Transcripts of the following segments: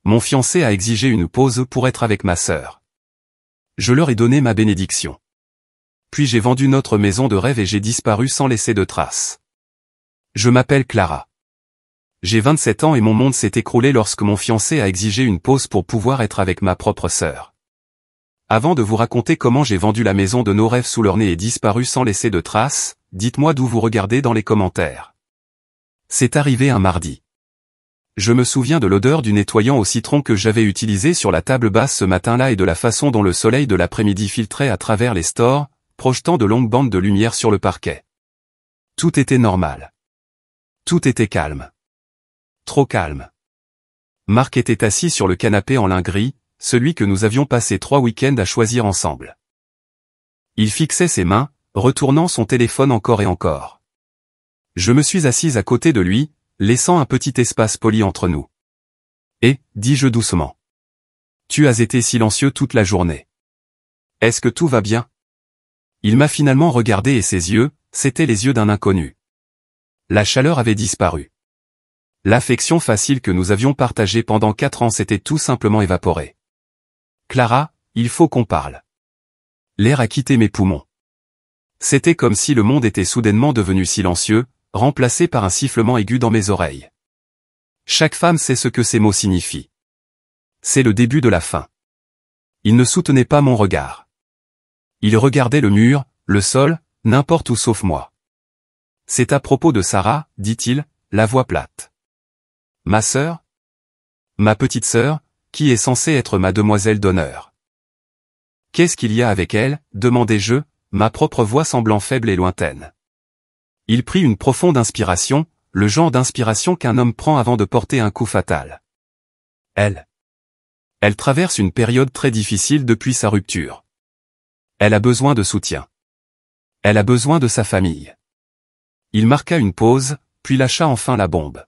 mon fiancé a exigé une pause pour être avec ma sœur. Je leur ai donné ma bénédiction. Puis j'ai vendu notre maison de rêve et j'ai disparu sans laisser de traces. Je m'appelle Clara. J'ai 27 ans et mon monde s'est écroulé lorsque mon fiancé a exigé une pause pour pouvoir être avec ma propre sœur. Avant de vous raconter comment j'ai vendu la maison de nos rêves sous leur nez et disparu sans laisser de traces, dites-moi d'où vous regardez dans les commentaires. C'est arrivé un mardi. Je me souviens de l'odeur du nettoyant au citron que j'avais utilisé sur la table basse ce matin-là et de la façon dont le soleil de l'après-midi filtrait à travers les stores, projetant de longues bandes de lumière sur le parquet. Tout était normal. Tout était calme. Trop calme. Marc était assis sur le canapé en lin gris, celui que nous avions passé 3 week-ends à choisir ensemble. Il fixait ses mains, retournant son téléphone encore et encore. Je me suis assise à côté de lui, laissant un petit espace poli entre nous. Et, dis-je doucement. Tu as été silencieux toute la journée. Est-ce que tout va bien? Il m'a finalement regardé et ses yeux, c'étaient les yeux d'un inconnu. La chaleur avait disparu. L'affection facile que nous avions partagée pendant 4 ans s'était tout simplement évaporée. Clara, il faut qu'on parle. L'air a quitté mes poumons. C'était comme si le monde était soudainement devenu silencieux, remplacé par un sifflement aigu dans mes oreilles. Chaque femme sait ce que ces mots signifient. C'est le début de la fin. Il ne soutenait pas mon regard. Il regardait le mur, le sol, n'importe où sauf moi. C'est à propos de Sarah, dit-il, la voix plate. Ma sœur? Ma petite sœur, qui est censée être ma demoiselle d'honneur. Qu'est-ce qu'il y a avec elle? Demandai-je, ma propre voix semblant faible et lointaine. Il prit une profonde inspiration, le genre d'inspiration qu'un homme prend avant de porter un coup fatal. Elle traverse une période très difficile depuis sa rupture. Elle a besoin de soutien. Elle a besoin de sa famille. Il marqua une pause, puis lâcha enfin la bombe.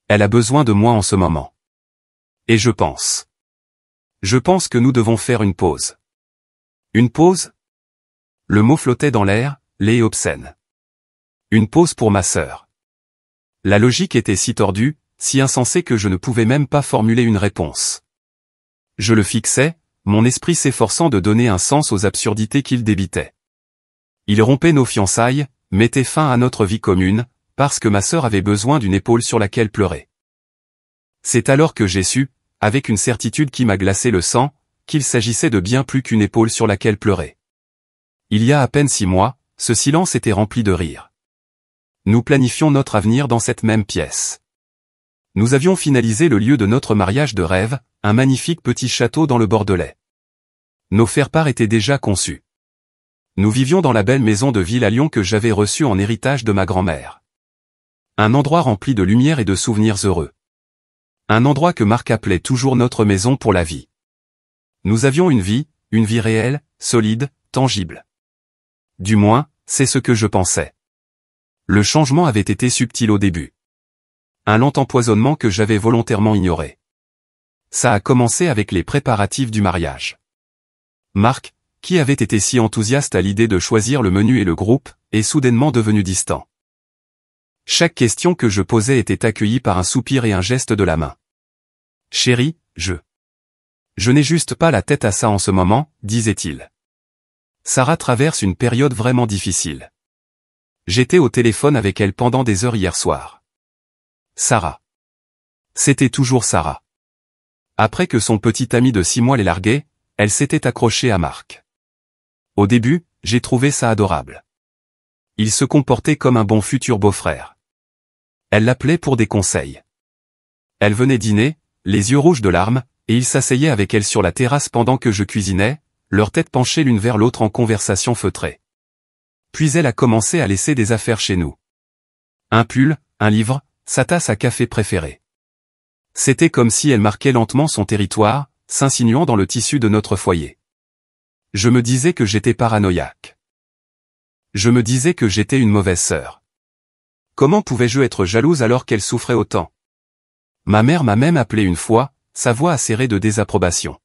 Elle a besoin de moi en ce moment. Et je pense que nous devons faire une pause. Une pause? Le mot flottait dans l'air, laid et obscène. Une pause pour ma sœur. La logique était si tordue, si insensée que je ne pouvais même pas formuler une réponse. Je le fixais, mon esprit s'efforçant de donner un sens aux absurdités qu'il débitait. Il rompait nos fiançailles, mettait fin à notre vie commune, parce que ma sœur avait besoin d'une épaule sur laquelle pleurer. C'est alors que j'ai su, avec une certitude qui m'a glacé le sang, qu'il s'agissait de bien plus qu'une épaule sur laquelle pleurer. Il y a à peine 6 mois, ce silence était rempli de rire. Nous planifions notre avenir dans cette même pièce. Nous avions finalisé le lieu de notre mariage de rêve, un magnifique petit château dans le Bordelais. Nos faire-part étaient déjà conçus. Nous vivions dans la belle maison de ville à Lyon que j'avais reçue en héritage de ma grand-mère. Un endroit rempli de lumière et de souvenirs heureux. Un endroit que Marc appelait toujours notre maison pour la vie. Nous avions une vie réelle, solide, tangible. Du moins, c'est ce que je pensais. Le changement avait été subtil au début. Un lent empoisonnement que j'avais volontairement ignoré. Ça a commencé avec les préparatifs du mariage. Marc, qui avait été si enthousiaste à l'idée de choisir le menu et le groupe, est soudainement devenu distant. Chaque question que je posais était accueillie par un soupir et un geste de la main. Chérie, je n'ai juste pas la tête à ça en ce moment, disait-il. Sarah traverse une période vraiment difficile. J'étais au téléphone avec elle pendant des heures hier soir. Sarah. C'était toujours Sarah. Après que son petit ami de 6 mois l'ait larguée, elle s'était accrochée à Marc. Au début, j'ai trouvé ça adorable. Il se comportait comme un bon futur beau-frère. Elle l'appelait pour des conseils. Elle venait dîner, les yeux rouges de larmes, et il s'asseyait avec elle sur la terrasse pendant que je cuisinais, leurs têtes penchées l'une vers l'autre en conversation feutrée. Puis elle a commencé à laisser des affaires chez nous. Un pull, un livre, sa tasse à café préférée. C'était comme si elle marquait lentement son territoire, s'insinuant dans le tissu de notre foyer. Je me disais que j'étais paranoïaque. Je me disais que j'étais une mauvaise sœur. Comment pouvais-je être jalouse alors qu'elle souffrait autant? Ma mère m'a même appelé une fois, sa voix acérée de désapprobation.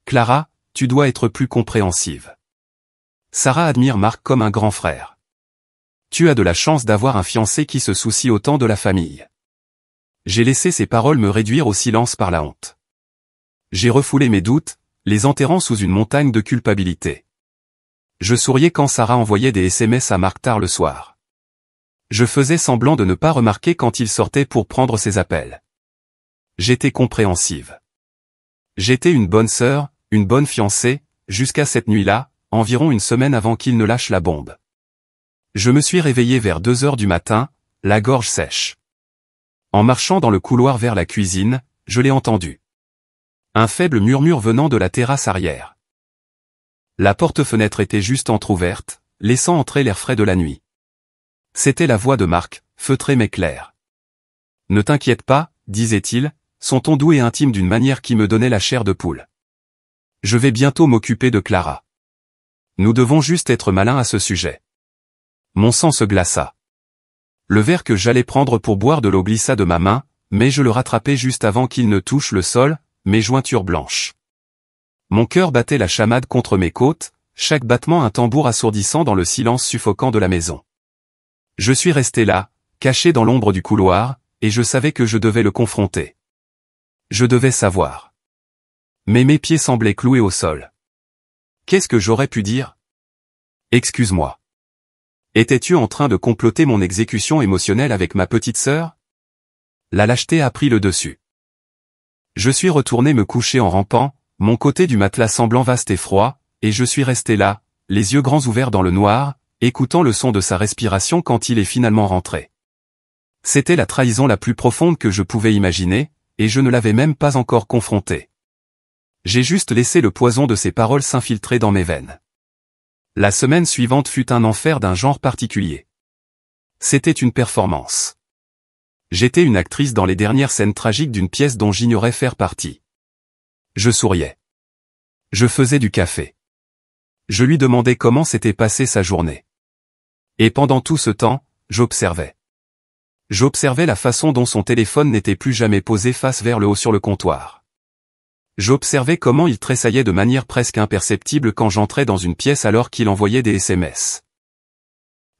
Clara, tu dois être plus compréhensive. Sarah admire Marc comme un grand frère. Tu as de la chance d'avoir un fiancé qui se soucie autant de la famille. J'ai laissé ces paroles me réduire au silence par la honte. J'ai refoulé mes doutes, les enterrant sous une montagne de culpabilité. Je souriais quand Sarah envoyait des SMS à Marc tard le soir. Je faisais semblant de ne pas remarquer quand il sortait pour prendre ses appels. J'étais compréhensive. J'étais une bonne sœur, une bonne fiancée, jusqu'à cette nuit-là, environ une semaine avant qu'il ne lâche la bombe. Je me suis réveillé vers 2 heures du matin, la gorge sèche. En marchant dans le couloir vers la cuisine, je l'ai entendu. Un faible murmure venant de la terrasse arrière. La porte-fenêtre était juste entr'ouverte, laissant entrer l'air frais de la nuit. C'était la voix de Marc, feutrée mais claire. « Ne t'inquiète pas, disait-il, son ton doux et intime d'une manière qui me donnait la chair de poule. Je vais bientôt m'occuper de Clara. Nous devons juste être malins à ce sujet. » Mon sang se glaça. Le verre que j'allais prendre pour boire de l'eau glissa de ma main, mais je le rattrapai juste avant qu'il ne touche le sol, mes jointures blanches. Mon cœur battait la chamade contre mes côtes, chaque battement un tambour assourdissant dans le silence suffocant de la maison. Je suis resté là, caché dans l'ombre du couloir, et je savais que je devais le confronter. Je devais savoir. Mais mes pieds semblaient cloués au sol. Qu'est-ce que j'aurais pu dire? Excuse-moi. Étais-tu en train de comploter mon exécution émotionnelle avec ma petite sœur? La lâcheté a pris le dessus. Je suis retourné me coucher en rampant, mon côté du matelas semblant vaste et froid, et je suis resté là, les yeux grands ouverts dans le noir, écoutant le son de sa respiration quand il est finalement rentré. C'était la trahison la plus profonde que je pouvais imaginer, et je ne l'avais même pas encore confronté. J'ai juste laissé le poison de ses paroles s'infiltrer dans mes veines. La semaine suivante fut un enfer d'un genre particulier. C'était une performance. J'étais une actrice dans les dernières scènes tragiques d'une pièce dont j'ignorais faire partie. Je souriais. Je faisais du café. Je lui demandais comment s'était passée sa journée. Et pendant tout ce temps, j'observais. J'observais la façon dont son téléphone n'était plus jamais posé face vers le haut sur le comptoir. J'observais comment il tressaillait de manière presque imperceptible quand j'entrais dans une pièce alors qu'il envoyait des SMS.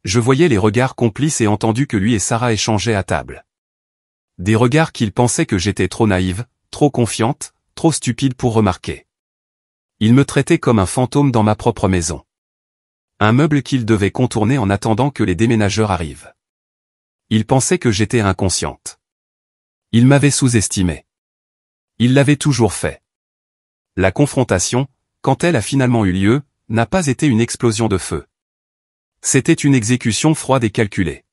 Je voyais les regards complices et entendu que lui et Sarah échangeaient à table. Des regards qu'ils pensaient que j'étais trop naïve, trop confiante, trop stupide pour remarquer. Ils me traitaient comme un fantôme dans ma propre maison. Un meuble qu'ils devaient contourner en attendant que les déménageurs arrivent. Ils pensaient que j'étais inconsciente. Ils m'avaient sous-estimé. Ils l'avaient toujours fait. La confrontation, quand elle a finalement eu lieu, n'a pas été une explosion de feu. C'était une exécution froide et calculée.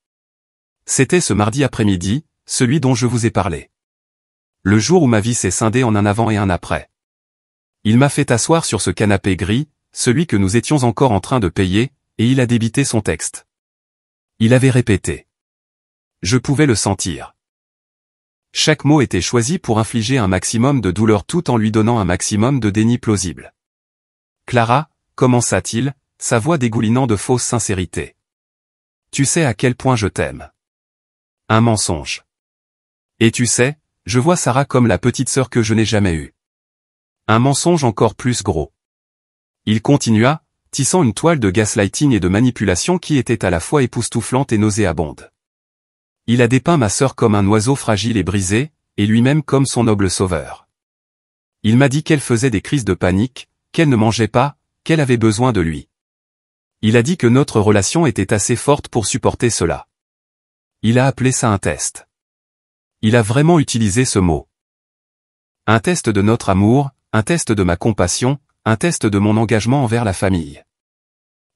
C'était ce mardi après-midi, celui dont je vous ai parlé. Le jour où ma vie s'est scindée en un avant et un après. Il m'a fait asseoir sur ce canapé gris, celui que nous étions encore en train de payer, et il a débité son texte. Il avait répété. Je pouvais le sentir. Chaque mot était choisi pour infliger un maximum de douleur tout en lui donnant un maximum de déni plausible. Clara, commença-t-il, sa voix dégoulinant de fausse sincérité. Tu sais à quel point je t'aime. Un mensonge. Et tu sais, je vois Sarah comme la petite sœur que je n'ai jamais eue. Un mensonge encore plus gros. Il continua, tissant une toile de gaslighting et de manipulation qui était à la fois époustouflante et nauséabonde. Il a dépeint ma sœur comme un oiseau fragile et brisé, et lui-même comme son noble sauveur. Il m'a dit qu'elle faisait des crises de panique, qu'elle ne mangeait pas, qu'elle avait besoin de lui. Il a dit que notre relation était assez forte pour supporter cela. Il a appelé ça un test. Il a vraiment utilisé ce mot. Un test de notre amour, un test de ma compassion, un test de mon engagement envers la famille.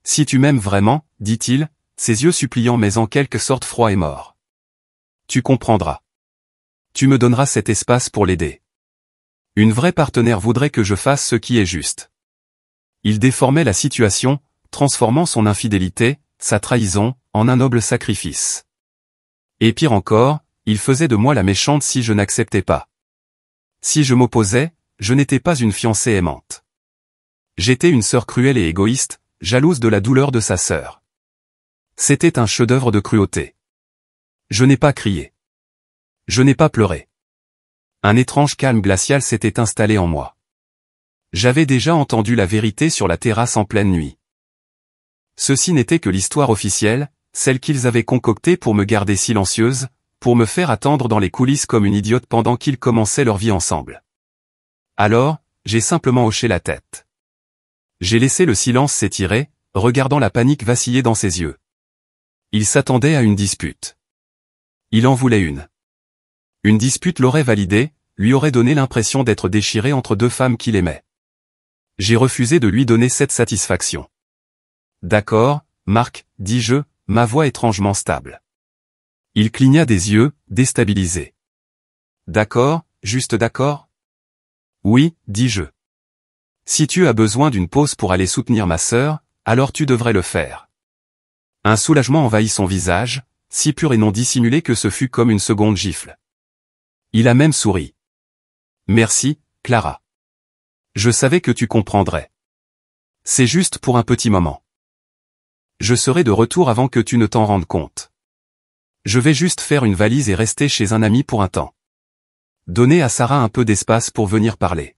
Si tu m'aimes vraiment, dit-il, ses yeux suppliants mais en quelque sorte froids et morts. Tu comprendras. Tu me donneras cet espace pour l'aider. Une vraie partenaire voudrait que je fasse ce qui est juste. Il déformait la situation, transformant son infidélité, sa trahison, en un noble sacrifice. Et pire encore, il faisait de moi la méchante si je n'acceptais pas. Si je m'opposais, je n'étais pas une fiancée aimante. J'étais une sœur cruelle et égoïste, jalouse de la douleur de sa sœur. C'était un chef-d'œuvre de cruauté. Je n'ai pas crié. Je n'ai pas pleuré. Un étrange calme glacial s'était installé en moi. J'avais déjà entendu la vérité sur la terrasse en pleine nuit. Ceci n'était que l'histoire officielle, celle qu'ils avaient concoctée pour me garder silencieuse, pour me faire attendre dans les coulisses comme une idiote pendant qu'ils commençaient leur vie ensemble. Alors, j'ai simplement hoché la tête. J'ai laissé le silence s'étirer, regardant la panique vaciller dans ses yeux. Il s'attendait à une dispute. Il en voulait une. Une dispute l'aurait validé, lui aurait donné l'impression d'être déchiré entre deux femmes qu'il aimait. J'ai refusé de lui donner cette satisfaction. D'accord, Marc, dis-je, ma voix étrangement stable. Il cligna des yeux, déstabilisé. D'accord, juste d'accord? Oui, dis-je. Si tu as besoin d'une pause pour aller soutenir ma sœur, alors tu devrais le faire. Un soulagement envahit son visage, si pur et non dissimulé que ce fut comme une seconde gifle. Il a même souri. Merci, Clara. Je savais que tu comprendrais. C'est juste pour un petit moment. Je serai de retour avant que tu ne t'en rendes compte. Je vais juste faire une valise et rester chez un ami pour un temps. Donner à Sarah un peu d'espace pour venir parler.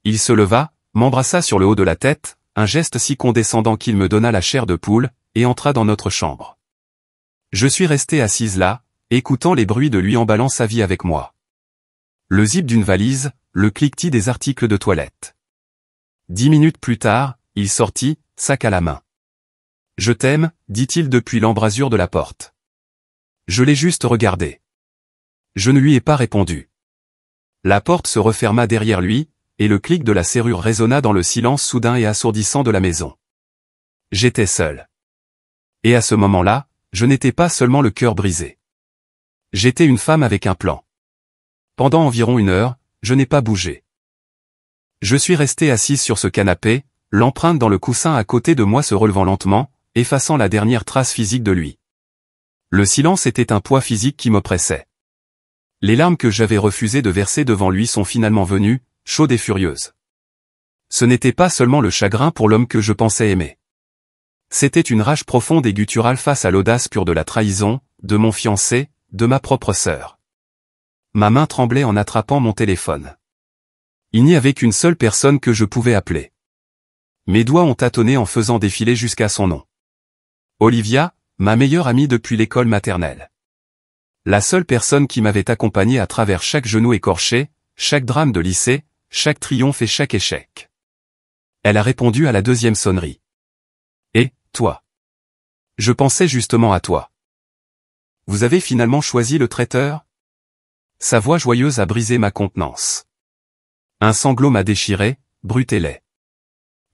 Il se leva, m'embrassa sur le haut de la tête, un geste si condescendant qu'il me donna la chair de poule, et entra dans notre chambre. Je suis restée assise là, écoutant les bruits de lui emballant sa vie avec moi. Le zip d'une valise, le cliquetis des articles de toilette. 10 minutes plus tard, il sortit, sac à la main. « Je t'aime », dit-il depuis l'embrasure de la porte. Je l'ai juste regardé. Je ne lui ai pas répondu. La porte se referma derrière lui, et le clic de la serrure résonna dans le silence soudain et assourdissant de la maison. J'étais seul. Et à ce moment-là, je n'étais pas seulement le cœur brisé. J'étais une femme avec un plan. Pendant environ 1 heure, je n'ai pas bougé. Je suis resté assise sur ce canapé, l'empreinte dans le coussin à côté de moi se relevant lentement, effaçant la dernière trace physique de lui. Le silence était un poids physique qui m'oppressait. Les larmes que j'avais refusé de verser devant lui sont finalement venues, chaudes et furieuses. Ce n'était pas seulement le chagrin pour l'homme que je pensais aimer. C'était une rage profonde et gutturale face à l'audace pure de la trahison, de mon fiancé, de ma propre sœur. Ma main tremblait en attrapant mon téléphone. Il n'y avait qu'une seule personne que je pouvais appeler. Mes doigts ont tâtonné en faisant défiler jusqu'à son nom. Olivia, ma meilleure amie depuis l'école maternelle. La seule personne qui m'avait accompagné à travers chaque genou écorché, chaque drame de lycée, chaque triomphe et chaque échec. Elle a répondu à la 2e sonnerie. Et, toi? Je pensais justement à toi. Vous avez finalement choisi le traiteur? Sa voix joyeuse a brisé ma contenance. Un sanglot m'a déchiré, brut et laid.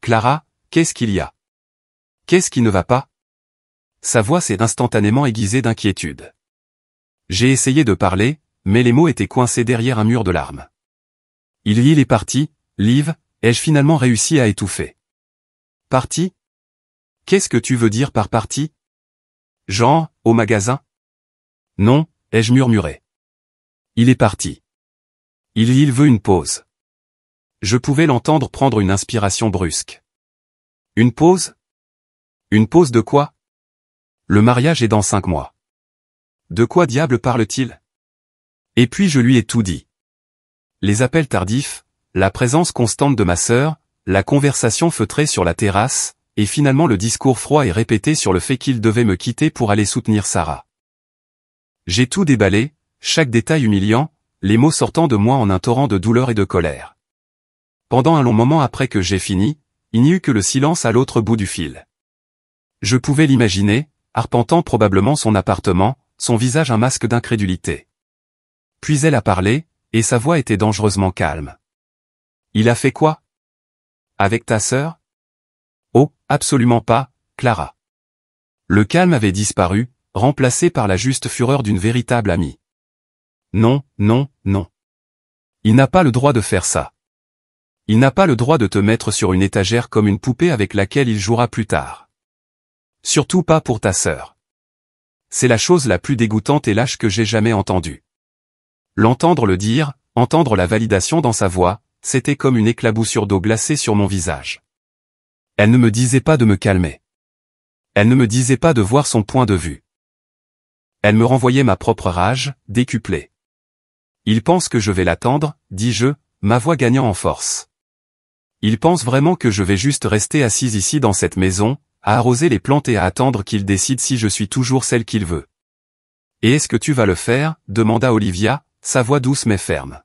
Clara, qu'est-ce qu'il y a? Qu'est-ce qui ne va pas? Sa voix s'est instantanément aiguisée d'inquiétude. J'ai essayé de parler, mais les mots étaient coincés derrière un mur de larmes. Il est parti, Liv, ai-je finalement réussi à étouffer. Parti? Qu'est-ce que tu veux dire par parti? Genre, au magasin? Non, ai-je murmuré. Il est parti. Il veut une pause. Je pouvais l'entendre prendre une inspiration brusque. Une pause? Une pause de quoi? Le mariage est dans 5 mois. De quoi diable parle-t-il? Et puis je lui ai tout dit. Les appels tardifs, la présence constante de ma sœur, la conversation feutrée sur la terrasse, et finalement le discours froid et répété sur le fait qu'il devait me quitter pour aller soutenir Sarah. J'ai tout déballé, chaque détail humiliant, les mots sortant de moi en un torrent de douleur et de colère. Pendant un long moment après que j'ai fini, il n'y eut que le silence à l'autre bout du fil. Je pouvais l'imaginer, arpentant probablement son appartement, son visage un masque d'incrédulité. Puis elle a parlé, et sa voix était dangereusement calme. Il a fait quoi? Avec ta sœur? Oh, absolument pas, Clara. Le calme avait disparu, remplacé par la juste fureur d'une véritable amie. Non, non, non. Il n'a pas le droit de faire ça. Il n'a pas le droit de te mettre sur une étagère comme une poupée avec laquelle il jouera plus tard. Surtout pas pour ta sœur. C'est la chose la plus dégoûtante et lâche que j'ai jamais entendue. L'entendre le dire, entendre la validation dans sa voix, c'était comme une éclaboussure d'eau glacée sur mon visage. Elle ne me disait pas de me calmer. Elle ne me disait pas de voir son point de vue. Elle me renvoyait ma propre rage, décuplée. Il pense que je vais l'attendre, dis-je, ma voix gagnant en force. Il pense vraiment que je vais juste rester assise ici dans cette maison, à arroser les plantes et à attendre qu'il décide si je suis toujours celle qu'il veut. Et est-ce que tu vas le faire? Demanda Olivia, sa voix douce mais ferme.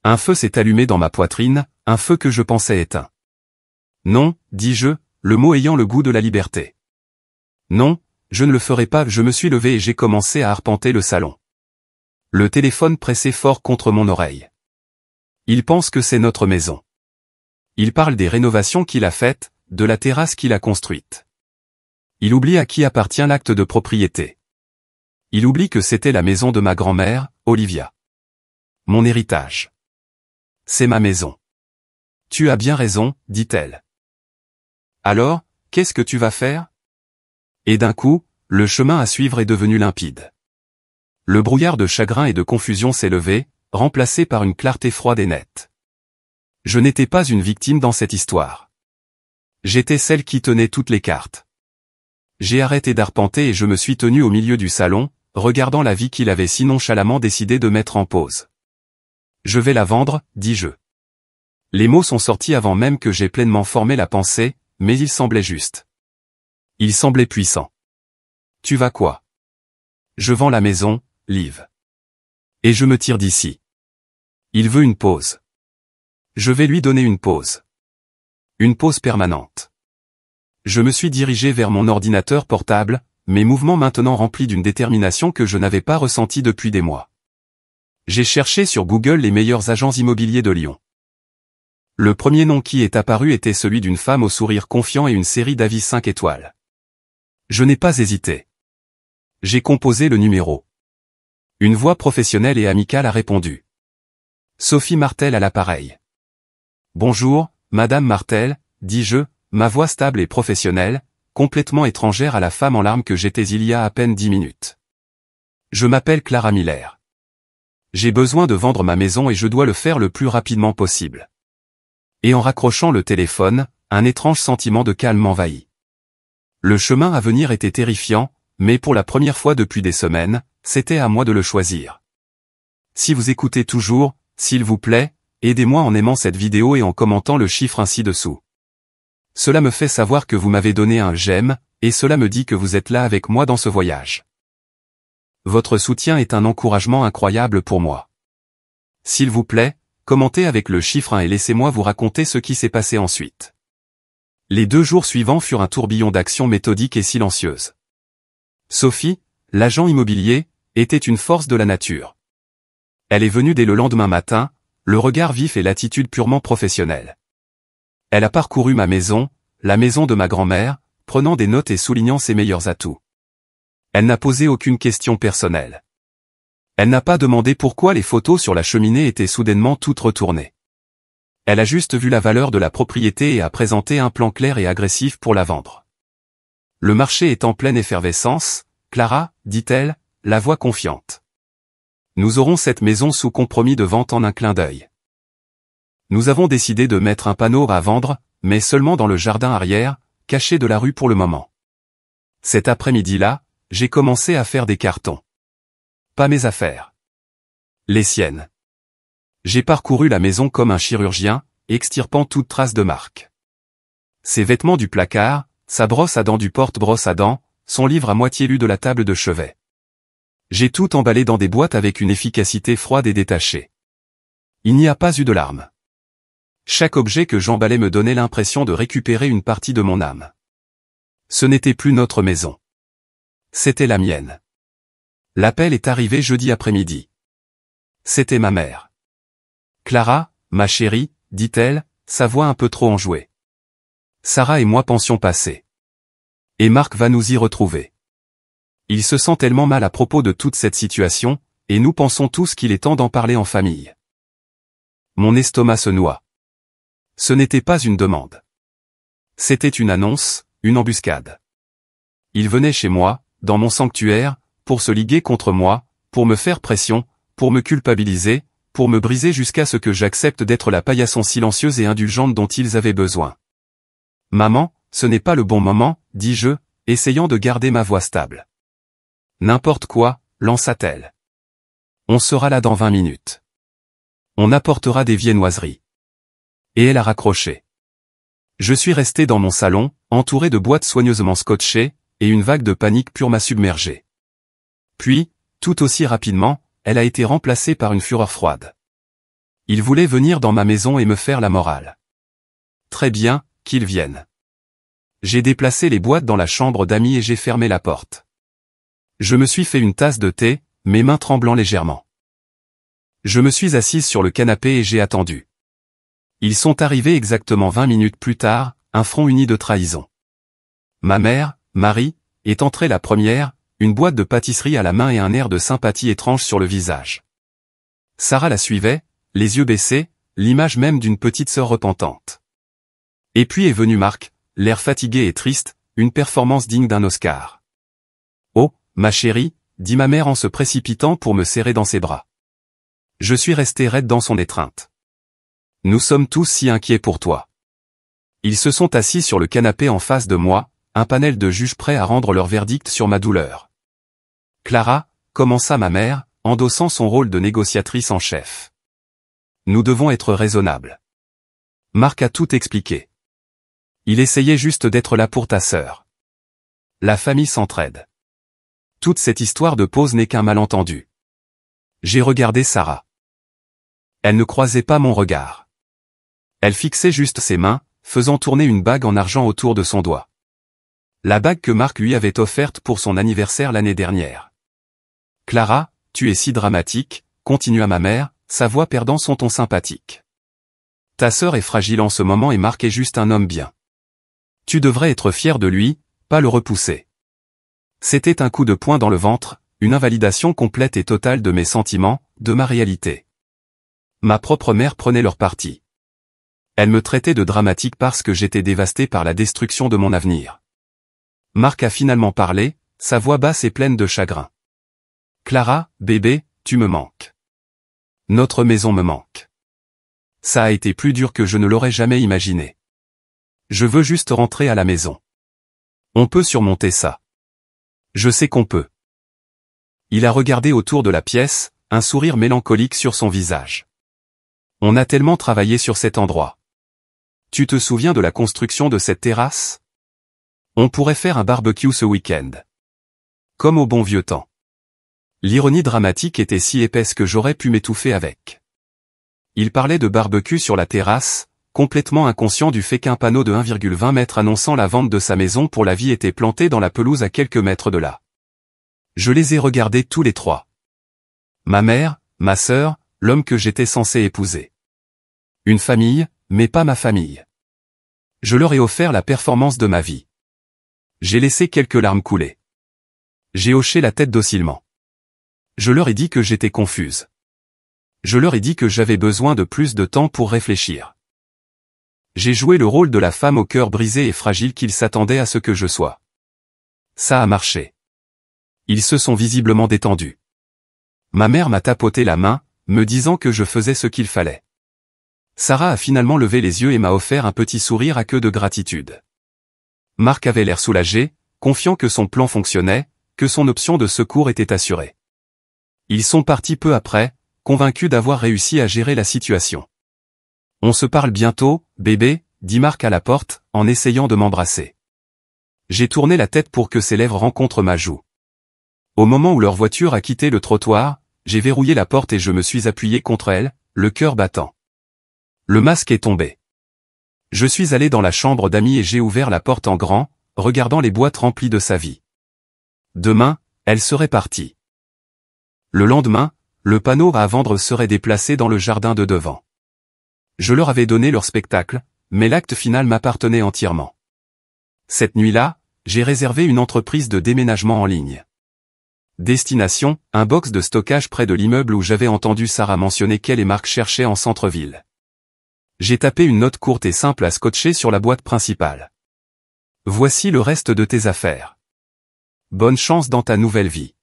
Un feu s'est allumé dans ma poitrine, un feu que je pensais éteint. Non, dis-je, le mot ayant le goût de la liberté. Non, je ne le ferai pas. Je me suis levé et j'ai commencé à arpenter le salon. Le téléphone pressait fort contre mon oreille. Il pense que c'est notre maison. Il parle des rénovations qu'il a faites, de la terrasse qu'il a construite. Il oublie à qui appartient l'acte de propriété. Il oublie que c'était la maison de ma grand-mère, Olivia. Mon héritage. C'est ma maison. Tu as bien raison, dit-elle. Alors, qu'est-ce que tu vas faire? Et d'un coup, le chemin à suivre est devenu limpide. Le brouillard de chagrin et de confusion s'est levé, remplacé par une clarté froide et nette. Je n'étais pas une victime dans cette histoire. J'étais celle qui tenait toutes les cartes. J'ai arrêté d'arpenter et je me suis tenu au milieu du salon, regardant la vie qu'il avait si nonchalamment décidé de mettre en pause. Je vais la vendre, dis-je. Les mots sont sortis avant même que j'aie pleinement formé la pensée, mais ils semblaient justes. Ils semblaient puissants. Tu vas quoi? Je vends la maison, Liv. Et je me tire d'ici. Il veut une pause. Je vais lui donner une pause. Une pause permanente. Je me suis dirigé vers mon ordinateur portable, mes mouvements maintenant remplis d'une détermination que je n'avais pas ressentie depuis des mois. J'ai cherché sur Google les meilleurs agents immobiliers de Lyon. Le premier nom qui est apparu était celui d'une femme au sourire confiant et une série d'avis 5 étoiles. Je n'ai pas hésité. J'ai composé le numéro. Une voix professionnelle et amicale a répondu. Sophie Martel à l'appareil. Bonjour, Madame Martel, dis-je, ma voix stable et professionnelle, complètement étrangère à la femme en larmes que j'étais il y a à peine 10 minutes. Je m'appelle Clara Miller. J'ai besoin de vendre ma maison et je dois le faire le plus rapidement possible. Et en raccrochant le téléphone, un étrange sentiment de calme m'envahit. Le chemin à venir était terrifiant, mais pour la première fois depuis des semaines, c'était à moi de le choisir. Si vous écoutez toujours, s'il vous plaît, aidez-moi en aimant cette vidéo et en commentant le chiffre ainsi dessous. Cela me fait savoir que vous m'avez donné un j'aime, et cela me dit que vous êtes là avec moi dans ce voyage. Votre soutien est un encouragement incroyable pour moi. S'il vous plaît, commentez avec le chiffre 1 et laissez-moi vous raconter ce qui s'est passé ensuite. Les 2 jours suivants furent un tourbillon d'actions méthodiques et silencieuses. Sophie, l'agent immobilier, était une force de la nature. Elle est venue dès le lendemain matin, le regard vif et l'attitude purement professionnelle. Elle a parcouru ma maison, la maison de ma grand-mère, prenant des notes et soulignant ses meilleurs atouts. Elle n'a posé aucune question personnelle. Elle n'a pas demandé pourquoi les photos sur la cheminée étaient soudainement toutes retournées. Elle a juste vu la valeur de la propriété et a présenté un plan clair et agressif pour la vendre. Le marché est en pleine effervescence, Clara, dit-elle, la voix confiante. Nous aurons cette maison sous compromis de vente en un clin d'œil. Nous avons décidé de mettre un panneau à vendre, mais seulement dans le jardin arrière, caché de la rue pour le moment. Cet après-midi-là, j'ai commencé à faire des cartons. Pas mes affaires. Les siennes. J'ai parcouru la maison comme un chirurgien, extirpant toute trace de marque. Ses vêtements du placard, sa brosse à dents du porte-brosse à dents, son livre à moitié lu de la table de chevet. J'ai tout emballé dans des boîtes avec une efficacité froide et détachée. Il n'y a pas eu de larmes. Chaque objet que j'emballais me donnait l'impression de récupérer une partie de mon âme. Ce n'était plus notre maison. C'était la mienne. L'appel est arrivé jeudi après-midi. C'était ma mère. Clara, ma chérie, dit-elle, sa voix un peu trop enjouée. Sarah et moi pensions passer. Et Marc va nous y retrouver. Il se sent tellement mal à propos de toute cette situation, et nous pensons tous qu'il est temps d'en parler en famille. Mon estomac se noie. Ce n'était pas une demande. C'était une annonce, une embuscade. Il venait chez moi, dans mon sanctuaire, pour se liguer contre moi, pour me faire pression, pour me culpabiliser, pour me briser jusqu'à ce que j'accepte d'être la paillasson silencieuse et indulgente dont ils avaient besoin. Maman, ce n'est pas le bon moment, dis-je, essayant de garder ma voix stable. N'importe quoi, lança-t-elle. On sera là dans 20 minutes. On apportera des viennoiseries. Et elle a raccroché. Je suis resté dans mon salon, entouré de boîtes soigneusement scotchées, et une vague de panique pure m'a submergé. Puis, Tout aussi rapidement, elle a été remplacée par une fureur froide. Il voulait venir dans ma maison et me faire la morale. Très bien, qu'il vienne. J'ai déplacé les boîtes dans la chambre d'amis et j'ai fermé la porte. Je me suis fait une tasse de thé, mes mains tremblant légèrement. Je me suis assise sur le canapé et j'ai attendu. Ils sont arrivés exactement 20 minutes plus tard, un front uni de trahison. Ma mère, Marie, est entrée la première, une boîte de pâtisserie à la main et un air de sympathie étrange sur le visage. Sarah la suivait, les yeux baissés, l'image même d'une petite sœur repentante. Et puis est venu Marc, l'air fatigué et triste, une performance digne d'un Oscar. « Oh, ma chérie », dit ma mère en se précipitant pour me serrer dans ses bras. Je suis resté raide dans son étreinte. « Nous sommes tous si inquiets pour toi. » Ils se sont assis sur le canapé en face de moi, un panel de juges prêts à rendre leur verdict sur ma douleur. « Clara », commença ma mère, endossant son rôle de négociatrice en chef. « Nous devons être raisonnables. » Marc a tout expliqué. Il essayait juste d'être là pour ta sœur. La famille s'entraide. Toute cette histoire de pause n'est qu'un malentendu. J'ai regardé Sarah. Elle ne croisait pas mon regard. Elle fixait juste ses mains, faisant tourner une bague en argent autour de son doigt. La bague que Marc lui avait offerte pour son anniversaire l'année dernière. « Clara, tu es si dramatique », continua ma mère, sa voix perdant son ton sympathique. « Ta sœur est fragile en ce moment et Marc est juste un homme bien. Tu devrais être fier de lui, pas le repousser. » C'était un coup de poing dans le ventre, une invalidation complète et totale de mes sentiments, de ma réalité. Ma propre mère prenait leur parti. Elle me traitait de dramatique parce que j'étais dévasté par la destruction de mon avenir. Marc a finalement parlé, sa voix basse et pleine de chagrin. « Clara, bébé, tu me manques. Notre maison me manque. Ça a été plus dur que je ne l'aurais jamais imaginé. Je veux juste rentrer à la maison. On peut surmonter ça. Je sais qu'on peut. » Il a regardé autour de la pièce, un sourire mélancolique sur son visage. « On a tellement travaillé sur cet endroit. Tu te souviens de la construction de cette terrasse? On pourrait faire un barbecue ce week-end. Comme au bon vieux temps. » L'ironie dramatique était si épaisse que j'aurais pu m'étouffer avec. Il parlait de barbecue sur la terrasse, complètement inconscient du fait qu'un panneau de 1,20 m annonçant la vente de sa maison pour la vie était planté dans la pelouse à quelques mètres de là. Je les ai regardés tous les trois. Ma mère, ma sœur, l'homme que j'étais censé épouser. Une famille, mais pas ma famille. Je leur ai offert la performance de ma vie. J'ai laissé quelques larmes couler. J'ai hoché la tête docilement. Je leur ai dit que j'étais confuse. Je leur ai dit que j'avais besoin de plus de temps pour réfléchir. J'ai joué le rôle de la femme au cœur brisé et fragile qu'ils s'attendaient à ce que je sois. Ça a marché. Ils se sont visiblement détendus. Ma mère m'a tapoté la main, me disant que je faisais ce qu'il fallait. Sarah a finalement levé les yeux et m'a offert un petit sourire à queue de gratitude. Marc avait l'air soulagé, confiant que son plan fonctionnait, que son option de secours était assurée. Ils sont partis peu après, convaincus d'avoir réussi à gérer la situation. « On se parle bientôt, bébé », dit Marc à la porte, en essayant de m'embrasser. J'ai tourné la tête pour que ses lèvres rencontrent ma joue. Au moment où leur voiture a quitté le trottoir, j'ai verrouillé la porte et je me suis appuyé contre elle, le cœur battant. Le masque est tombé. Je suis allé dans la chambre d'amis et j'ai ouvert la porte en grand, regardant les boîtes remplies de sa vie. Demain, elle serait partie. Le lendemain, le panneau à vendre serait déplacé dans le jardin de devant. Je leur avais donné leur spectacle, mais l'acte final m'appartenait entièrement. Cette nuit-là, j'ai réservé une entreprise de déménagement en ligne. Destination, un box de stockage près de l'immeuble où j'avais entendu Sarah mentionner qu'elle et Marc cherchaient en centre-ville. J'ai tapé une note courte et simple à scotcher sur la boîte principale. Voici le reste de tes affaires. Bonne chance dans ta nouvelle vie.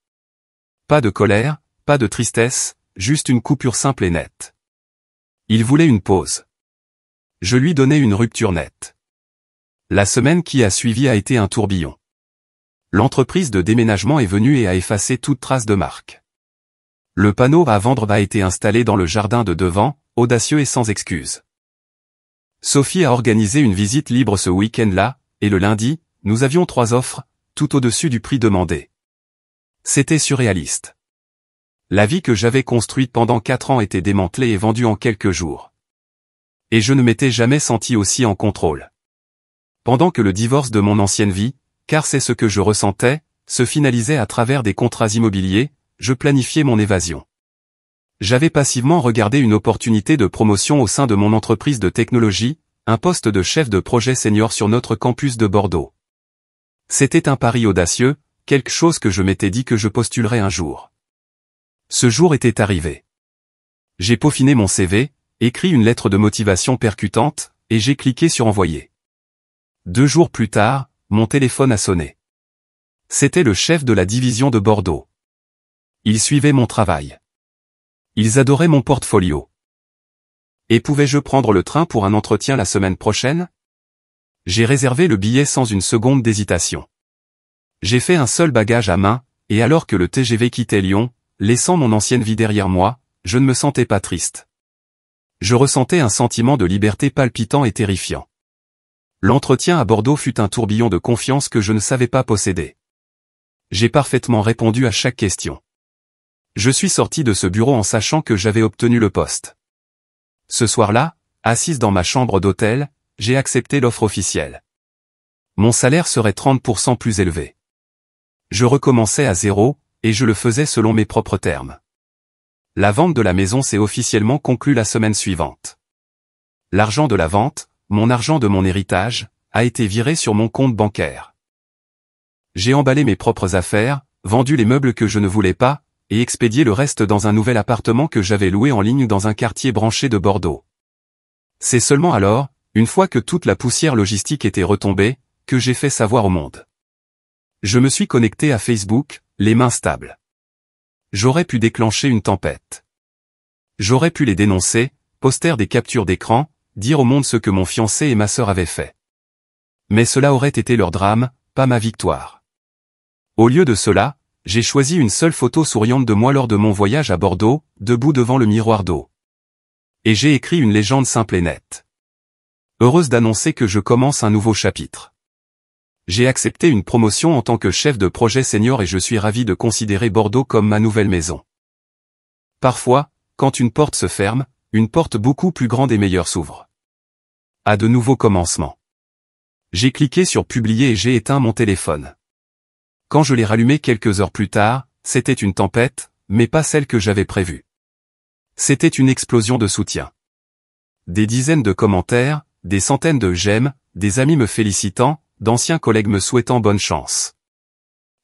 Pas de colère, pas de tristesse, juste une coupure simple et nette. Il voulait une pause. Je lui donnai une rupture nette. La semaine qui a suivi a été un tourbillon. L'entreprise de déménagement est venue et a effacé toute trace de Marc. Le panneau à vendre a été installé dans le jardin de devant, audacieux et sans excuse. Sophie a organisé une visite libre ce week-end-là, et le lundi, nous avions 3 offres, tout au-dessus du prix demandé. C'était surréaliste. La vie que j'avais construite pendant 4 ans était démantelée et vendue en quelques jours. Et je ne m'étais jamais senti aussi en contrôle. Pendant que le divorce de mon ancienne vie, car c'est ce que je ressentais, se finalisait à travers des contrats immobiliers, je planifiais mon évasion. J'avais passivement regardé une opportunité de promotion au sein de mon entreprise de technologie, un poste de chef de projet senior sur notre campus de Bordeaux. C'était un pari audacieux, quelque chose que je m'étais dit que je postulerais un jour. Ce jour était arrivé. J'ai peaufiné mon CV, écrit une lettre de motivation percutante, et j'ai cliqué sur envoyer. 2 jours plus tard, mon téléphone a sonné. C'était le chef de la division de Bordeaux. Il suivait mon travail. Ils adoraient mon portfolio. Et pouvais-je prendre le train pour un entretien la semaine prochaine? J'ai réservé le billet sans une seconde d'hésitation. J'ai fait un seul bagage à main, et alors que le TGV quittait Lyon, laissant mon ancienne vie derrière moi, je ne me sentais pas triste. Je ressentais un sentiment de liberté palpitant et terrifiant. L'entretien à Bordeaux fut un tourbillon de confiance que je ne savais pas posséder. J'ai parfaitement répondu à chaque question. Je suis sorti de ce bureau en sachant que j'avais obtenu le poste. Ce soir-là, assise dans ma chambre d'hôtel, j'ai accepté l'offre officielle. Mon salaire serait 30% plus élevé. Je recommençais à zéro, et je le faisais selon mes propres termes. La vente de la maison s'est officiellement conclue la semaine suivante. L'argent de la vente, mon argent de mon héritage, a été viré sur mon compte bancaire. J'ai emballé mes propres affaires, vendu les meubles que je ne voulais pas, et expédié le reste dans un nouvel appartement que j'avais loué en ligne dans un quartier branché de Bordeaux. C'est seulement alors, une fois que toute la poussière logistique était retombée, que j'ai fait savoir au monde. Je me suis connecté à Facebook, les mains stables. J'aurais pu déclencher une tempête. J'aurais pu les dénoncer, poster des captures d'écran, dire au monde ce que mon fiancé et ma sœur avaient fait. Mais cela aurait été leur drame, pas ma victoire. Au lieu de cela, j'ai choisi une seule photo souriante de moi lors de mon voyage à Bordeaux, debout devant le miroir d'eau. Et j'ai écrit une légende simple et nette. Heureuse d'annoncer que je commence un nouveau chapitre. J'ai accepté une promotion en tant que chef de projet senior et je suis ravi de considérer Bordeaux comme ma nouvelle maison. Parfois, quand une porte se ferme, une porte beaucoup plus grande et meilleure s'ouvre. À de nouveaux commencements. J'ai cliqué sur publier et j'ai éteint mon téléphone. Quand je l'ai rallumé quelques heures plus tard, c'était une tempête, mais pas celle que j'avais prévue. C'était une explosion de soutien. Des dizaines de commentaires, des centaines de j'aime, des amis me félicitant, d'anciens collègues me souhaitant bonne chance.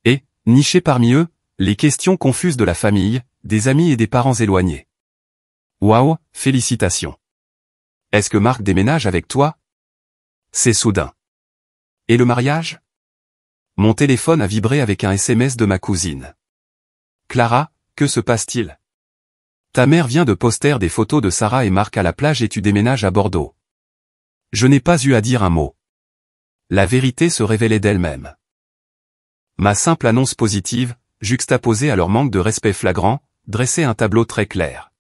Et, nichés parmi eux, les questions confuses de la famille, des amis et des parents éloignés. Waouh, félicitations. Est-ce que Marc déménage avec toi? C'est soudain. Et le mariage? Mon téléphone a vibré avec un SMS de ma cousine. Clara, que se passe-t-il? Ta mère vient de poster des photos de Sarah et Marc à la plage et tu déménages à Bordeaux. Je n'ai pas eu à dire un mot. La vérité se révélait d'elle-même. Ma simple annonce positive, juxtaposée à leur manque de respect flagrant, dressait un tableau très clair.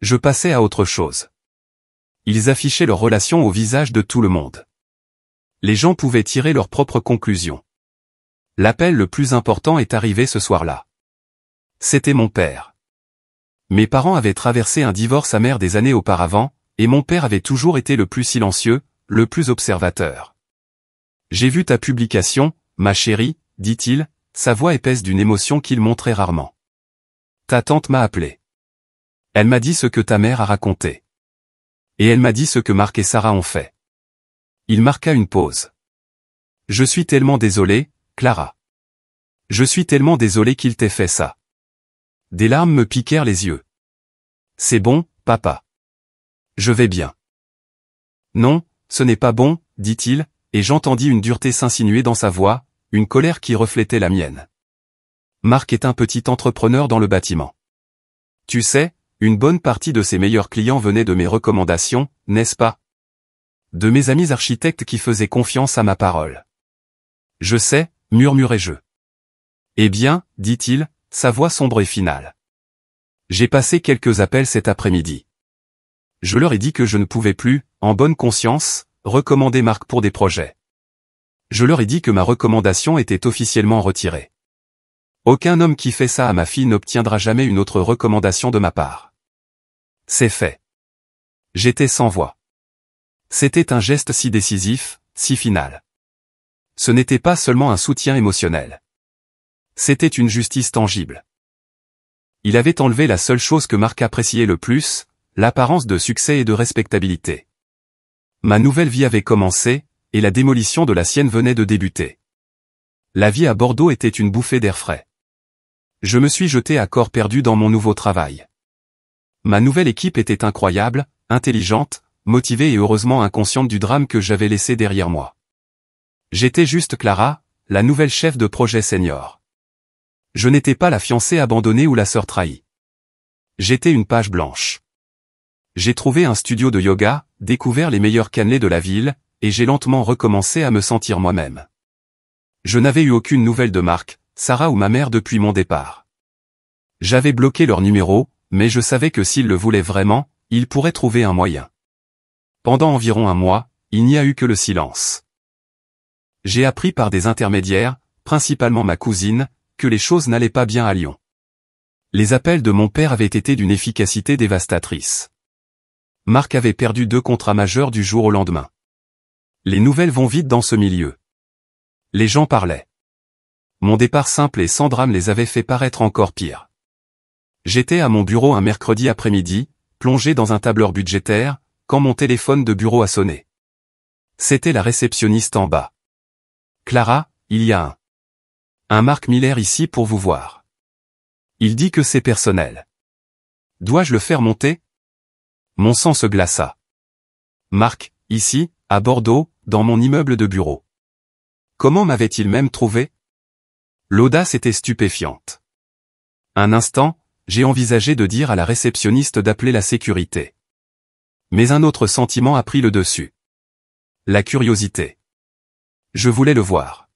Je passais à autre chose. Ils affichaient leur relation au visage de tout le monde. Les gens pouvaient tirer leurs propres conclusions. L'appel le plus important est arrivé ce soir-là. C'était mon père. Mes parents avaient traversé un divorce amer des années auparavant, et mon père avait toujours été le plus silencieux, le plus observateur. J'ai vu ta publication, ma chérie, dit-il, sa voix épaisse d'une émotion qu'il montrait rarement. Ta tante m'a appelé. Elle m'a dit ce que ta mère a raconté. Et elle m'a dit ce que Marc et Sarah ont fait. Il marqua une pause. Je suis tellement désolé, Clara. Je suis tellement désolé qu'il t'ait fait ça. Des larmes me piquèrent les yeux. C'est bon, papa. Je vais bien. Non, ce n'est pas bon, dit-il, et j'entendis une dureté s'insinuer dans sa voix, une colère qui reflétait la mienne. Marc est un petit entrepreneur dans le bâtiment. Tu sais, une bonne partie de ses meilleurs clients venaient de mes recommandations, n'est-ce pas? De mes amis architectes qui faisaient confiance à ma parole. Je sais, murmurai-je. Eh bien, dit-il, sa voix sombre et finale. J'ai passé quelques appels cet après-midi. Je leur ai dit que je ne pouvais plus, en bonne conscience, recommander Marc pour des projets. Je leur ai dit que ma recommandation était officiellement retirée. Aucun homme qui fait ça à ma fille n'obtiendra jamais une autre recommandation de ma part. C'est fait. J'étais sans voix. C'était un geste si décisif, si final. Ce n'était pas seulement un soutien émotionnel. C'était une justice tangible. Il avait enlevé la seule chose que Marc appréciait le plus, l'apparence de succès et de respectabilité. Ma nouvelle vie avait commencé, et la démolition de la sienne venait de débuter. La vie à Bordeaux était une bouffée d'air frais. Je me suis jeté à corps perdu dans mon nouveau travail. Ma nouvelle équipe était incroyable, intelligente, motivée et heureusement inconsciente du drame que j'avais laissé derrière moi. J'étais juste Clara, la nouvelle chef de projet senior. Je n'étais pas la fiancée abandonnée ou la sœur trahie. J'étais une page blanche. J'ai trouvé un studio de yoga, découvert les meilleurs cannelés de la ville, et j'ai lentement recommencé à me sentir moi-même. Je n'avais eu aucune nouvelle de Marc, Sarah ou ma mère depuis mon départ. J'avais bloqué leur numéro, mais je savais que s'ils le voulaient vraiment, ils pourraient trouver un moyen. Pendant environ un mois, il n'y a eu que le silence. J'ai appris par des intermédiaires, principalement ma cousine, que les choses n'allaient pas bien à Lyon. Les appels de mon père avaient été d'une efficacité dévastatrice. Marc avait perdu 2 contrats majeurs du jour au lendemain. Les nouvelles vont vite dans ce milieu. Les gens parlaient. Mon départ simple et sans drame les avait fait paraître encore pire. J'étais à mon bureau un mercredi après-midi, plongé dans un tableur budgétaire, quand mon téléphone de bureau a sonné. C'était la réceptionniste en bas. « Clara, il y a un Marc Miller ici pour vous voir. Il dit que c'est personnel. Dois-je le faire monter ?» Mon sang se glaça. Marc, ici, à Bordeaux, dans mon immeuble de bureau. Comment m'avait-il même trouvé? L'audace était stupéfiante. Un instant, j'ai envisagé de dire à la réceptionniste d'appeler la sécurité. Mais un autre sentiment a pris le dessus. La curiosité. Je voulais le voir.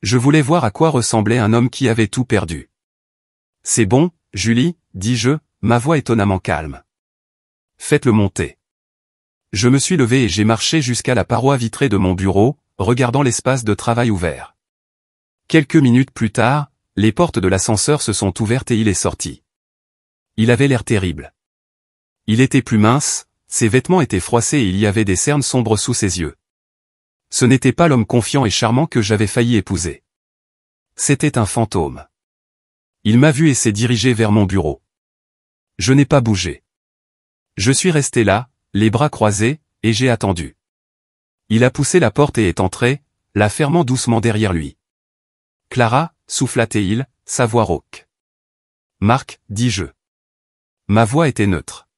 Je voulais voir à quoi ressemblait un homme qui avait tout perdu. « C'est bon, Julie, dis-je, ma voix étonnamment calme. Faites-le monter. » Je me suis levé et j'ai marché jusqu'à la paroi vitrée de mon bureau, regardant l'espace de travail ouvert. Quelques minutes plus tard, les portes de l'ascenseur se sont ouvertes et il est sorti. Il avait l'air terrible. Il était plus mince, ses vêtements étaient froissés et il y avait des cernes sombres sous ses yeux. Ce n'était pas l'homme confiant et charmant que j'avais failli épouser. C'était un fantôme. Il m'a vu et s'est dirigé vers mon bureau. Je n'ai pas bougé. Je suis resté là, les bras croisés, et j'ai attendu. Il a poussé la porte et est entré, la fermant doucement derrière lui. « Clara » souffla-t-il, sa voix rauque. « Marc » dis-je. Ma voix était neutre.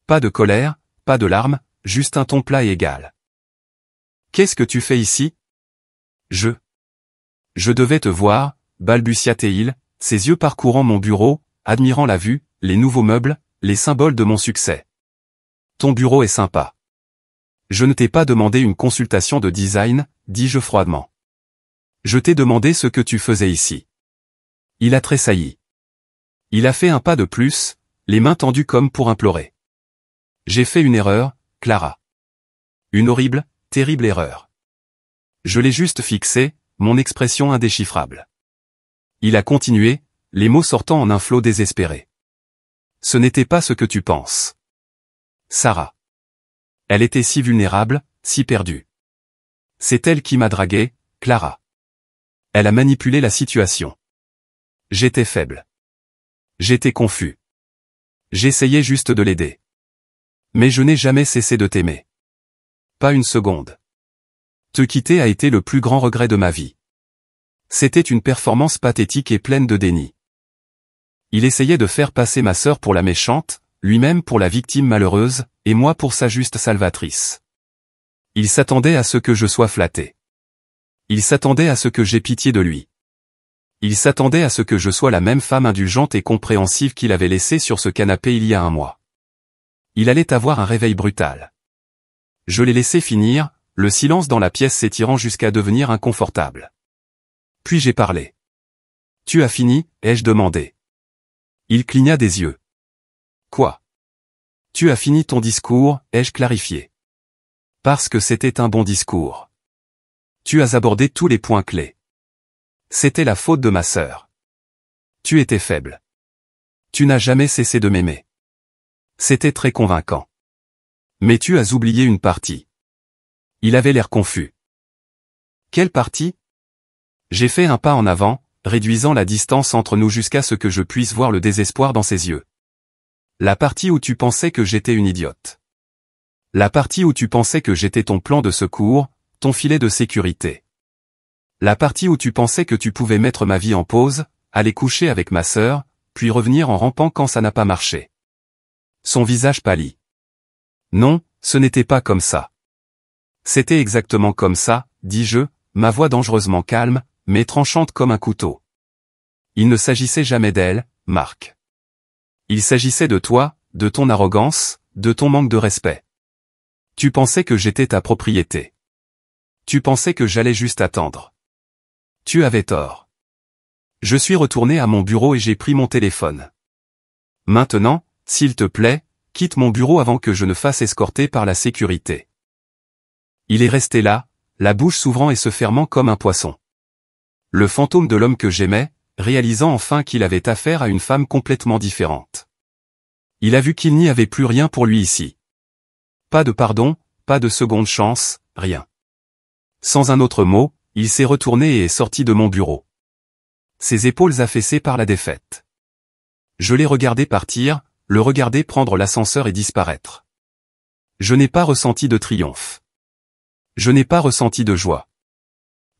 Pas de colère, pas de larmes, juste un ton plat et égal. « Qu'est-ce que tu fais ici ? » Je devais te voir, balbutia-t-il, ses yeux parcourant mon bureau, admirant la vue, les nouveaux meubles, les symboles de mon succès. Ton bureau est sympa. Je ne t'ai pas demandé une consultation de design, dis-je froidement. Je t'ai demandé ce que tu faisais ici. Il a tressailli. Il a fait un pas de plus, les mains tendues comme pour implorer. J'ai fait une erreur, Clara. Une horrible, terrible erreur. Je l'ai juste fixé, mon expression indéchiffrable. Il a continué, les mots sortant en un flot désespéré. Ce n'était pas ce que tu penses. Sarah. Elle était si vulnérable, si perdue. C'est elle qui m'a dragué, Clara. Elle a manipulé la situation. J'étais faible. J'étais confus. J'essayais juste de l'aider. Mais je n'ai jamais cessé de t'aimer. Pas une seconde. Te quitter a été le plus grand regret de ma vie. C'était une performance pathétique et pleine de déni. Il essayait de faire passer ma sœur pour la méchante, lui-même pour la victime malheureuse, et moi pour sa juste salvatrice. Il s'attendait à ce que je sois flatté. Il s'attendait à ce que j'aie pitié de lui. Il s'attendait à ce que je sois la même femme indulgente et compréhensive qu'il avait laissée sur ce canapé il y a un mois. Il allait avoir un réveil brutal. Je l'ai laissé finir, le silence dans la pièce s'étirant jusqu'à devenir inconfortable. Puis j'ai parlé. « Tu as fini ?» ai-je demandé. Il cligna des yeux. « Quoi ? Tu as fini ton discours ?» ai-je clarifié. Parce que c'était un bon discours. Tu as abordé tous les points clés. C'était la faute de ma sœur. Tu étais faible. Tu n'as jamais cessé de m'aimer. C'était très convaincant. Mais tu as oublié une partie. Il avait l'air confus. Quelle partie? J'ai fait un pas en avant, réduisant la distance entre nous jusqu'à ce que je puisse voir le désespoir dans ses yeux. La partie où tu pensais que j'étais une idiote. La partie où tu pensais que j'étais ton plan de secours, ton filet de sécurité. La partie où tu pensais que tu pouvais mettre ma vie en pause, aller coucher avec ma sœur, puis revenir en rampant quand ça n'a pas marché. Son visage pâlit. Non, ce n'était pas comme ça. C'était exactement comme ça, dis-je, ma voix dangereusement calme, mais tranchante comme un couteau. Il ne s'agissait jamais d'elle, Marc. Il s'agissait de toi, de ton arrogance, de ton manque de respect. Tu pensais que j'étais ta propriété. Tu pensais que j'allais juste attendre. Tu avais tort. Je suis retourné à mon bureau et j'ai pris mon téléphone. Maintenant, s'il te plaît, quitte mon bureau avant que je ne fasse escorter par la sécurité. Il est resté là, la bouche s'ouvrant et se fermant comme un poisson. Le fantôme de l'homme que j'aimais, réalisant enfin qu'il avait affaire à une femme complètement différente. Il a vu qu'il n'y avait plus rien pour lui ici. Pas de pardon, pas de seconde chance, rien. Sans un autre mot, il s'est retourné et est sorti de mon bureau. Ses épaules affaissées par la défaite. Je l'ai regardé partir, le regarder prendre l'ascenseur et disparaître. Je n'ai pas ressenti de triomphe. Je n'ai pas ressenti de joie.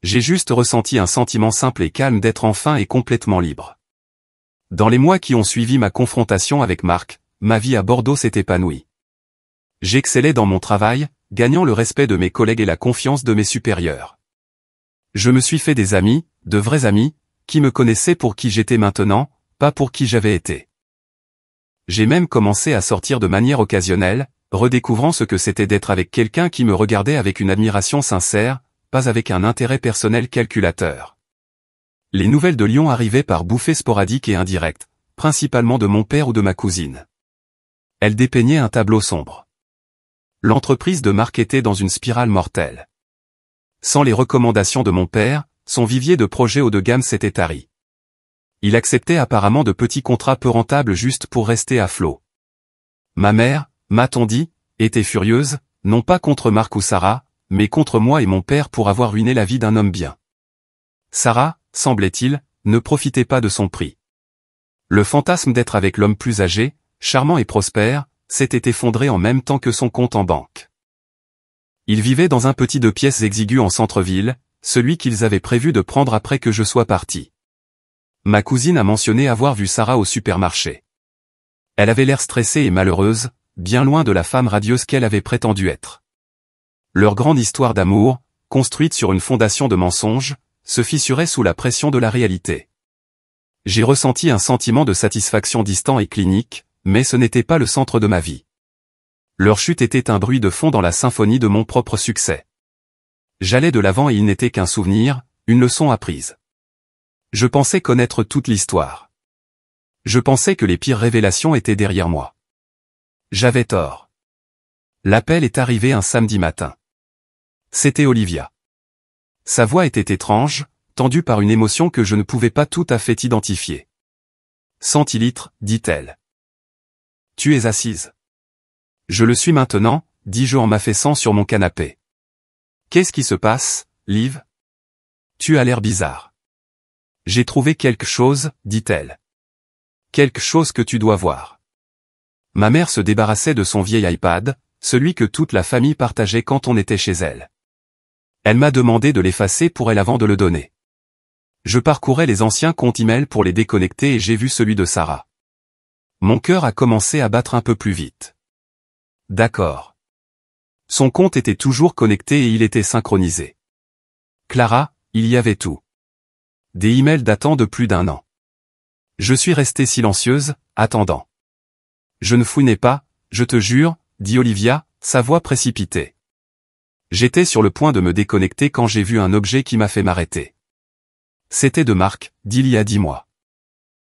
J'ai juste ressenti un sentiment simple et calme d'être enfin et complètement libre. Dans les mois qui ont suivi ma confrontation avec Marc, ma vie à Bordeaux s'est épanouie. J'excellais dans mon travail, gagnant le respect de mes collègues et la confiance de mes supérieurs. Je me suis fait des amis, de vrais amis, qui me connaissaient pour qui j'étais maintenant, pas pour qui j'avais été. J'ai même commencé à sortir de manière occasionnelle, redécouvrant ce que c'était d'être avec quelqu'un qui me regardait avec une admiration sincère, pas avec un intérêt personnel calculateur. Les nouvelles de Lyon arrivaient par bouffées sporadiques et indirectes, principalement de mon père ou de ma cousine. Elles dépeignaient un tableau sombre. L'entreprise de Marc était dans une spirale mortelle. Sans les recommandations de mon père, son vivier de projets haut de gamme s'était tari. Il acceptait apparemment de petits contrats peu rentables juste pour rester à flot. Ma mère, m'a-t-on dit, était furieuse, non pas contre Marc ou Sarah, mais contre moi et mon père pour avoir ruiné la vie d'un homme bien. Sarah, semblait-il, ne profitait pas de son prix. Le fantasme d'être avec l'homme plus âgé, charmant et prospère, s'était effondré en même temps que son compte en banque. Il vivait dans un petit 2 pièces exigu en centre-ville, celui qu'ils avaient prévu de prendre après que je sois parti. Ma cousine a mentionné avoir vu Sarah au supermarché. Elle avait l'air stressée et malheureuse, bien loin de la femme radieuse qu'elle avait prétendu être. Leur grande histoire d'amour, construite sur une fondation de mensonges, se fissurait sous la pression de la réalité. J'ai ressenti un sentiment de satisfaction distant et clinique, mais ce n'était pas le centre de ma vie. Leur chute était un bruit de fond dans la symphonie de mon propre succès. J'allais de l'avant et il n'était qu'un souvenir, une leçon apprise. Je pensais connaître toute l'histoire. Je pensais que les pires révélations étaient derrière moi. J'avais tort. L'appel est arrivé un samedi matin. C'était Olivia. Sa voix était étrange, tendue par une émotion que je ne pouvais pas tout à fait identifier. Centilitres, dit-elle. Tu es assise. Je le suis maintenant, dis-je en m'affaissant sur mon canapé. Qu'est-ce qui se passe, Liv? Tu as l'air bizarre. J'ai trouvé quelque chose, dit-elle. Quelque chose que tu dois voir. Ma mère se débarrassait de son vieil iPad, celui que toute la famille partageait quand on était chez elle. Elle m'a demandé de l'effacer pour elle avant de le donner. Je parcourais les anciens comptes email pour les déconnecter et j'ai vu celui de Sarah. Mon cœur a commencé à battre un peu plus vite. D'accord. Son compte était toujours connecté et il était synchronisé. Clara, il y avait tout. Des emails datant de plus d'1 an. Je suis restée silencieuse, attendant. Je ne fouinais pas, je te jure, dit Olivia, sa voix précipitée. J'étais sur le point de me déconnecter quand j'ai vu un objet qui m'a fait m'arrêter. C'était de Marc, d'il y a 10 mois.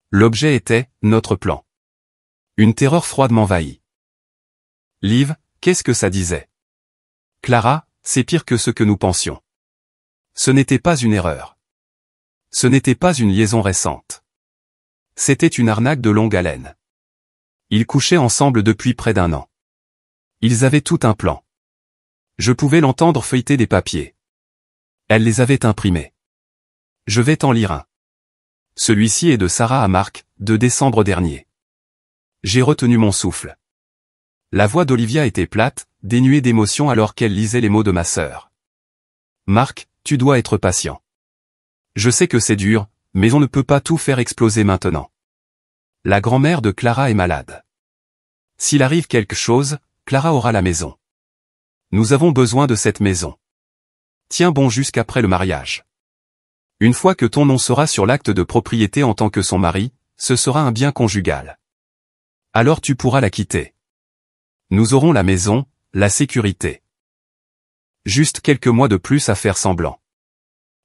L'objet était, notre plan. Une terreur froide m'envahit. Liv, qu'est-ce que ça disait? Clara, c'est pire que ce que nous pensions. Ce n'était pas une erreur. Ce n'était pas une liaison récente. C'était une arnaque de longue haleine. Ils couchaient ensemble depuis près d'1 an. Ils avaient tout un plan. Je pouvais l'entendre feuilleter des papiers. Elle les avait imprimés. Je vais t'en lire un. Celui-ci est de Sarah à Marc, de décembre dernier. J'ai retenu mon souffle. La voix d'Olivia était plate, dénuée d'émotion alors qu'elle lisait les mots de ma sœur. Marc, tu dois être patient. Je sais que c'est dur, mais on ne peut pas tout faire exploser maintenant. La grand-mère de Clara est malade. S'il arrive quelque chose, Clara aura la maison. Nous avons besoin de cette maison. Tiens bon jusqu'après le mariage. Une fois que ton nom sera sur l'acte de propriété en tant que son mari, ce sera un bien conjugal. Alors tu pourras la quitter. Nous aurons la maison, la sécurité. Juste quelques mois de plus à faire semblant.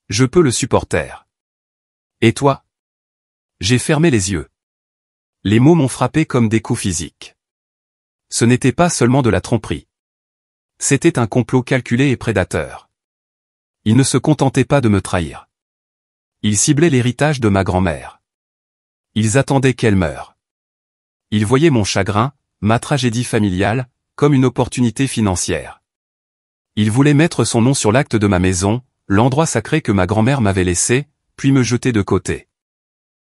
Je peux le supporter. Et toi? J'ai fermé les yeux. Les mots m'ont frappé comme des coups physiques. Ce n'était pas seulement de la tromperie. C'était un complot calculé et prédateur. Il ne se contentait pas de me trahir. Ils ciblaient l'héritage de ma grand-mère. Ils attendaient qu'elle meure. Ils voyaient mon chagrin, ma tragédie familiale, comme une opportunité financière. Ils voulaient mettre son nom sur l'acte de ma maison, l'endroit sacré que ma grand-mère m'avait laissé, puis me jeter de côté.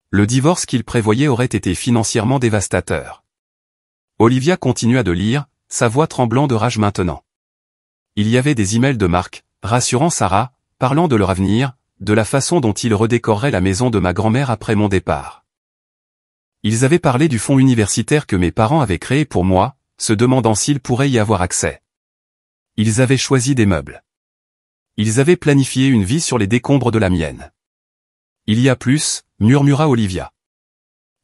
Le divorce qu'ils prévoyaient aurait été financièrement dévastateur. Olivia continua de lire, sa voix tremblant de rage maintenant. Il y avait des emails de Marc, rassurant Sarah, parlant de leur avenir, de la façon dont ils redécoreraient la maison de ma grand-mère après mon départ. Ils avaient parlé du fonds universitaire que mes parents avaient créé pour moi, se demandant s'ils pourraient y avoir accès. Ils avaient choisi des meubles. Ils avaient planifié une vie sur les décombres de la mienne. Il y a plus, murmura Olivia.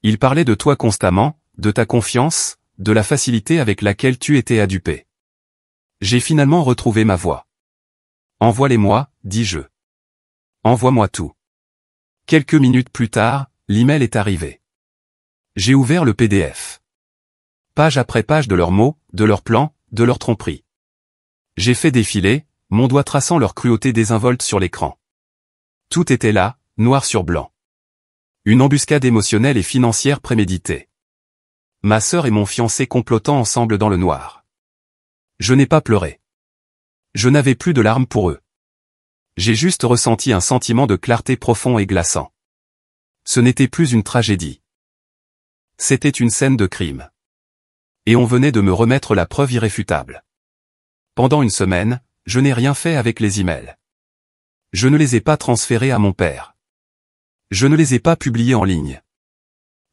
Ils parlaient de toi constamment, de ta confiance, de la facilité avec laquelle tu étais à duper. J'ai finalement retrouvé ma voix. Envoie-les-moi, dis-je. Envoie-moi tout. Quelques minutes plus tard, l'email est arrivé. J'ai ouvert le PDF. Page après page de leurs mots, de leurs plans, de leurs tromperies. J'ai fait défiler, mon doigt traçant leur cruauté désinvolte sur l'écran. Tout était là, noir sur blanc. Une embuscade émotionnelle et financière préméditée. Ma sœur et mon fiancé complotant ensemble dans le noir. Je n'ai pas pleuré. Je n'avais plus de larmes pour eux. J'ai juste ressenti un sentiment de clarté profond et glaçant. Ce n'était plus une tragédie. C'était une scène de crime. Et on venait de me remettre la preuve irréfutable. Pendant une semaine, je n'ai rien fait avec les emails. Je ne les ai pas transférés à mon père. Je ne les ai pas publiés en ligne.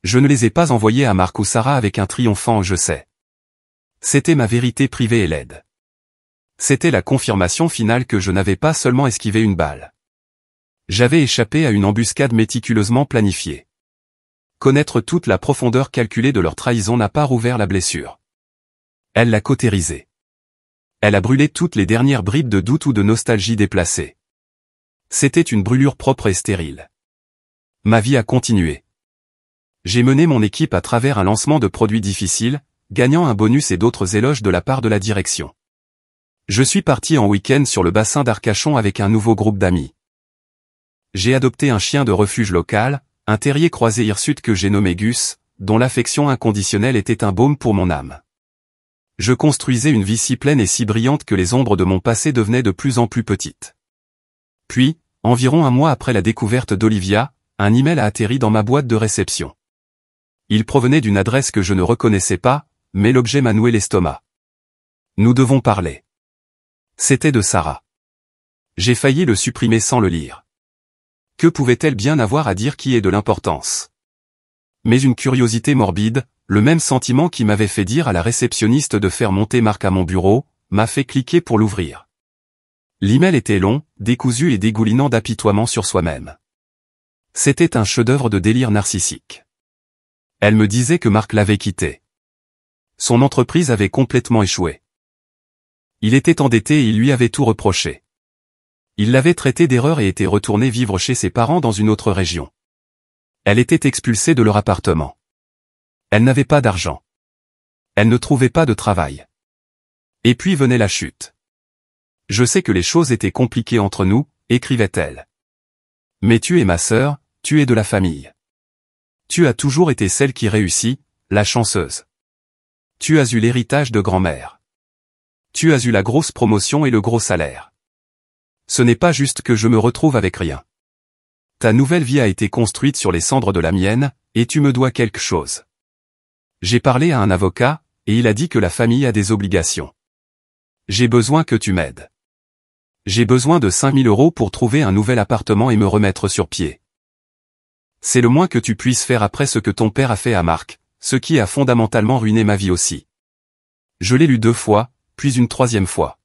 Je ne les ai pas envoyés à Marc ou Sarah avec un triomphant « je sais ». C'était ma vérité privée et laide. C'était la confirmation finale que je n'avais pas seulement esquivé une balle. J'avais échappé à une embuscade méticuleusement planifiée. Connaître toute la profondeur calculée de leur trahison n'a pas rouvert la blessure. Elle l'a cautérisée. Elle a brûlé toutes les dernières bribes de doute ou de nostalgie déplacées. C'était une brûlure propre et stérile. Ma vie a continué. J'ai mené mon équipe à travers un lancement de produits difficiles, gagnant un bonus et d'autres éloges de la part de la direction. Je suis parti en week-end sur le bassin d'Arcachon avec un nouveau groupe d'amis. J'ai adopté un chien de refuge local, un terrier croisé hirsute que j'ai nommé Gus, dont l'affection inconditionnelle était un baume pour mon âme. Je construisais une vie si pleine et si brillante que les ombres de mon passé devenaient de plus en plus petites. Puis, environ un mois après la découverte d'Olivia, un email a atterri dans ma boîte de réception. Il provenait d'une adresse que je ne reconnaissais pas, mais l'objet m'a noué l'estomac. Nous devons parler. C'était de Sarah. J'ai failli le supprimer sans le lire. Que pouvait-elle bien avoir à dire qui ait de l'importance? Mais une curiosité morbide, le même sentiment qui m'avait fait dire à la réceptionniste de faire monter Marc à mon bureau, m'a fait cliquer pour l'ouvrir. L'email était long, décousu et dégoulinant d'apitoiement sur soi-même. C'était un chef-d'œuvre de délire narcissique. Elle me disait que Marc l'avait quitté. Son entreprise avait complètement échoué. Il était endetté et il lui avait tout reproché. Il l'avait traité d'erreur et était retourné vivre chez ses parents dans une autre région. Elle était expulsée de leur appartement. Elle n'avait pas d'argent. Elle ne trouvait pas de travail. Et puis venait la chute. Je sais que les choses étaient compliquées entre nous, écrivait-elle. Mais tu es ma sœur, tu es de la famille. Tu as toujours été celle qui réussit, la chanceuse. Tu as eu l'héritage de grand-mère. Tu as eu la grosse promotion et le gros salaire. Ce n'est pas juste que je me retrouve avec rien. Ta nouvelle vie a été construite sur les cendres de la mienne, et tu me dois quelque chose. J'ai parlé à un avocat, et il a dit que la famille a des obligations. J'ai besoin que tu m'aides. J'ai besoin de 5 000 € pour trouver un nouvel appartement et me remettre sur pied. C'est le moins que tu puisses faire après ce que ton père a fait à Marc, ce qui a fondamentalement ruiné ma vie aussi. Je l'ai lu 2 fois, puis une 3e fois.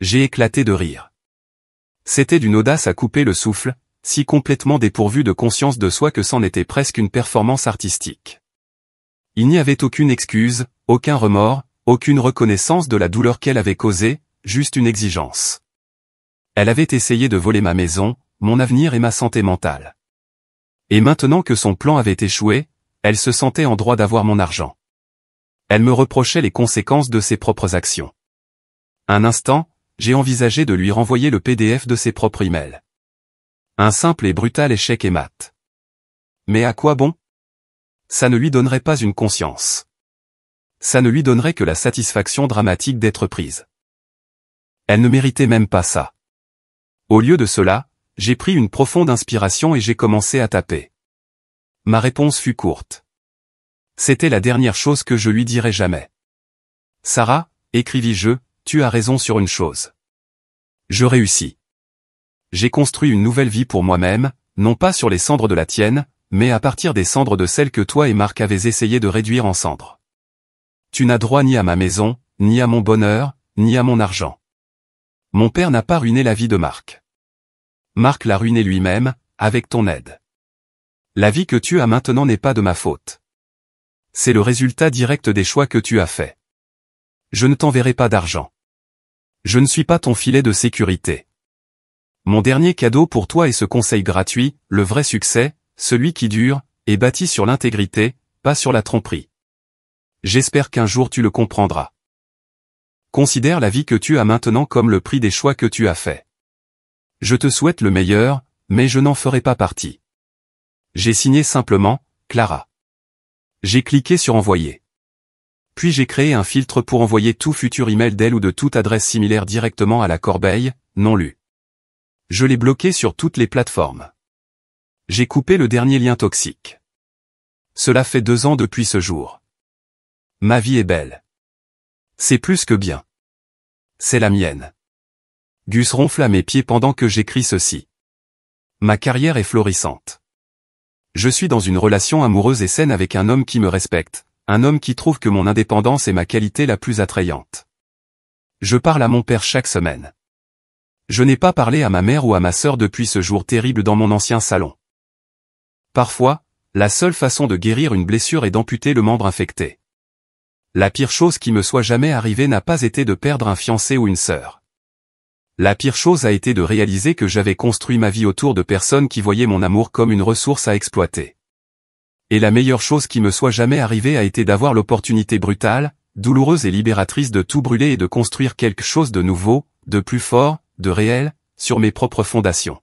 J'ai éclaté de rire. C'était d'une audace à couper le souffle, si complètement dépourvu de conscience de soi que c'en était presque une performance artistique. Il n'y avait aucune excuse, aucun remords, aucune reconnaissance de la douleur qu'elle avait causée, juste une exigence. Elle avait essayé de voler ma maison, mon avenir et ma santé mentale. Et maintenant que son plan avait échoué, elle se sentait en droit d'avoir mon argent. Elle me reprochait les conséquences de ses propres actions. Un instant, j'ai envisagé de lui renvoyer le PDF de ses propres emails. Un simple et brutal échec et mat. Mais à quoi bon? Ça ne lui donnerait pas une conscience. Ça ne lui donnerait que la satisfaction dramatique d'être prise. Elle ne méritait même pas ça. Au lieu de cela, j'ai pris une profonde inspiration et j'ai commencé à taper. Ma réponse fut courte. C'était la dernière chose que je lui dirais jamais. Sarah, écrivis-je, tu as raison sur une chose. Je réussis. J'ai construit une nouvelle vie pour moi-même, non pas sur les cendres de la tienne, mais à partir des cendres de celles que toi et Marc avez essayé de réduire en cendres. Tu n'as droit ni à ma maison, ni à mon bonheur, ni à mon argent. Mon père n'a pas ruiné la vie de Marc. Marc l'a ruiné lui-même, avec ton aide. La vie que tu as maintenant n'est pas de ma faute. C'est le résultat direct des choix que tu as faits. Je ne t'enverrai pas d'argent. Je ne suis pas ton filet de sécurité. Mon dernier cadeau pour toi est ce conseil gratuit, le vrai succès, celui qui dure, est bâti sur l'intégrité, pas sur la tromperie. J'espère qu'un jour tu le comprendras. Considère la vie que tu as maintenant comme le prix des choix que tu as faits. Je te souhaite le meilleur, mais je n'en ferai pas partie. J'ai signé simplement, Clara. J'ai cliqué sur envoyer. Puis j'ai créé un filtre pour envoyer tout futur email d'elle ou de toute adresse similaire directement à la corbeille, non lu. Je l'ai bloqué sur toutes les plateformes. J'ai coupé le dernier lien toxique. Cela fait 2 ans depuis ce jour. Ma vie est belle. C'est plus que bien. C'est la mienne. Gus ronfle à mes pieds pendant que j'écris ceci. Ma carrière est florissante. Je suis dans une relation amoureuse et saine avec un homme qui me respecte, un homme qui trouve que mon indépendance est ma qualité la plus attrayante. Je parle à mon père chaque semaine. Je n'ai pas parlé à ma mère ou à ma sœur depuis ce jour terrible dans mon ancien salon. Parfois, la seule façon de guérir une blessure est d'amputer le membre infecté. La pire chose qui me soit jamais arrivée n'a pas été de perdre un fiancé ou une sœur. La pire chose a été de réaliser que j'avais construit ma vie autour de personnes qui voyaient mon amour comme une ressource à exploiter. Et la meilleure chose qui me soit jamais arrivée a été d'avoir l'opportunité brutale, douloureuse et libératrice de tout brûler et de construire quelque chose de nouveau, de plus fort, de réel, sur mes propres fondations.